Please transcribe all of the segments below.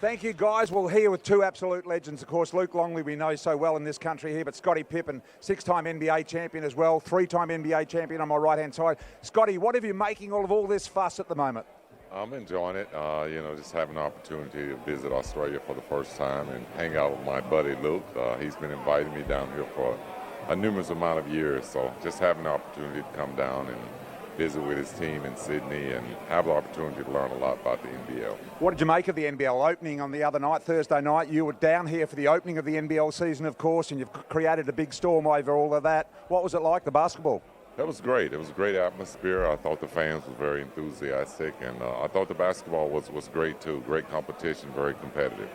Thank you, guys. We're here with two absolute legends. Of course, Luke Longley, we know so well in this country here, but Scottie Pippen, six-time NBA champion as well, three-time NBA champion on my right-hand side. Scottie, what are you making of all this fuss at the moment? I'm enjoying it, just having an opportunity to visit Australia for the first time and hang out with my buddy Luke. He's been inviting me down here for a numerous amount of years, so just having the opportunity to come down and visit with his team in Sydney and have the opportunity to learn a lot about the NBL. What did you make of the NBL opening on the other night, Thursday night? You were down here for the opening of the NBL season, of course, and you've created a big storm over all of that. What was it like, the basketball? That was great. It was a great atmosphere. I thought the fans were very enthusiastic, and I thought the basketball was great too. Great competition, very competitive.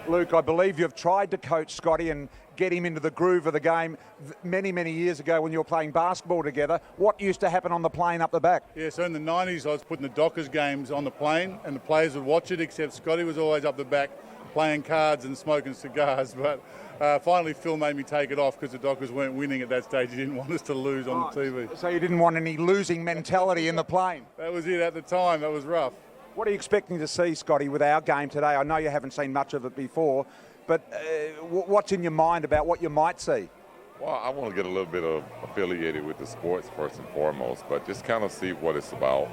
Luke, I believe you've tried to coach Scottie and get him into the groove of the game many, many years ago when you were playing basketball together. What used to happen on the plane up the back? Yeah, so in the 90s I was putting the Dockers games on the plane and the players would watch it, except Scottie was always up the back playing cards and smoking cigars. But finally Phil made me take it off because the Dockers weren't winning at that stage. He didn't want us to lose on the TV. So you didn't want any losing mentality in the plane? That was it at the time. That was rough. What are you expecting to see, Scottie, with our game today? I know you haven't seen much of it before, but what's in your mind about what you might see? Well, I want to get a little bit of affiliated with the sports first and foremost, but just kind of see what it's about.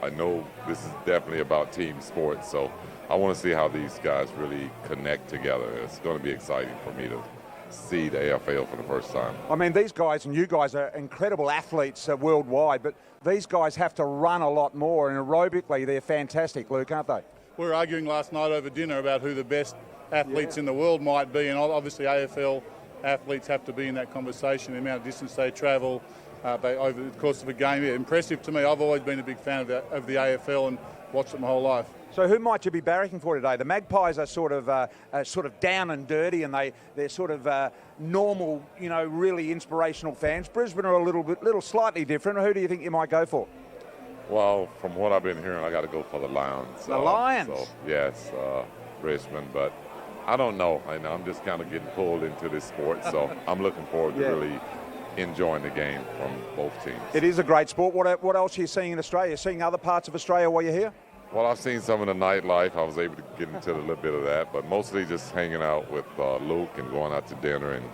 I know this is definitely about team sports, so I want to see how these guys really connect together. It's going to be exciting for me to see the AFL for the first time. I mean, these guys and you guys are incredible athletes worldwide, but these guys have to run a lot more, and aerobically they're fantastic, Luke, aren't they? We were arguing last night over dinner about who the best athletes in the world might be, and obviously AFL athletes have to be in that conversation, the amount of distance they travel over the course of a game. Yeah, impressive to me. I've always been a big fan of the AFL and watched it my whole life. So who might you be barracking for today? The Magpies are sort of down and dirty, and they're sort of normal, really inspirational fans. Brisbane are a little slightly different. Who do you think you might go for? Well, from what I've been hearing, I got to go for the Lions. The Lions? So, yes, Brisbane, but I don't know. I'm just kind of getting pulled into this sport, so I'm looking forward to really enjoying the game from both teams. It is a great sport. What else are you seeing in Australia? You're seeing other parts of Australia while you're here? Well, I've seen some of the nightlife. I was able to get into a little bit of that, but mostly just hanging out with Luke and going out to dinner and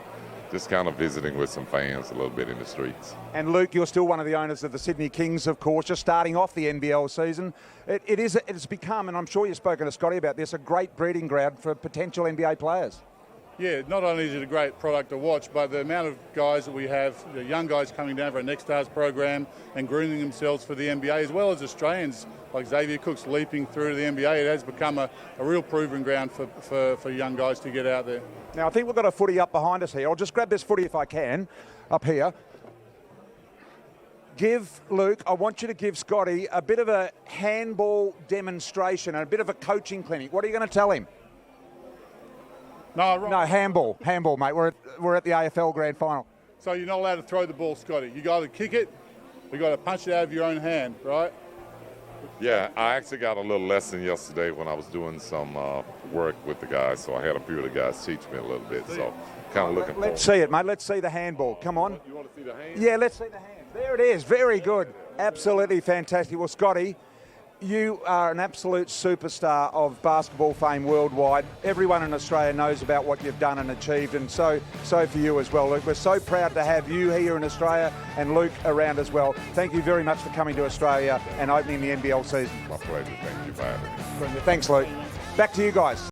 just kind of visiting with some fans a little bit in the streets. And Luke, you're still one of the owners of the Sydney Kings, of course, just starting off the NBL season. It's become, and I'm sure you've spoken to Scottie about this, a great breeding ground for potential NBA players. Yeah, not only is it a great product to watch, but the amount of guys that we have, the young guys coming down for our Next Stars program and grooming themselves for the NBA, as well as Australians like Xavier Cook's leaping through to the NBA. It has become a real proving ground for young guys to get out there. Now, I think we've got a footy up behind us here. I'll just grab this footy if I can, up here. I want you to give Scottie a bit of a handball demonstration and a bit of a coaching clinic. What are you going to tell him? No, handball, mate. We're at the AFL Grand Final. So you're not allowed to throw the ball, Scottie. You got to kick it, you got to punch it out of your own hand, right? Yeah, I actually got a little lesson yesterday when I was doing some work with the guys, so I had a few of the guys teach me a little bit, so kind of looking forward. Let's see it, mate. Let's see the handball. Come on. You want to see the hand? Yeah, let's see the hand. There it is. Very good. Absolutely fantastic. Well, Scottie, you are an absolute superstar of basketball fame worldwide. Everyone in Australia knows about what you've done and achieved, and so for you as well, Luke. We're so proud to have you here in Australia and Luke around as well. Thank you very much for coming to Australia and opening the NBL season. My pleasure. Thank you for having me. Thanks, Luke. Back to you guys.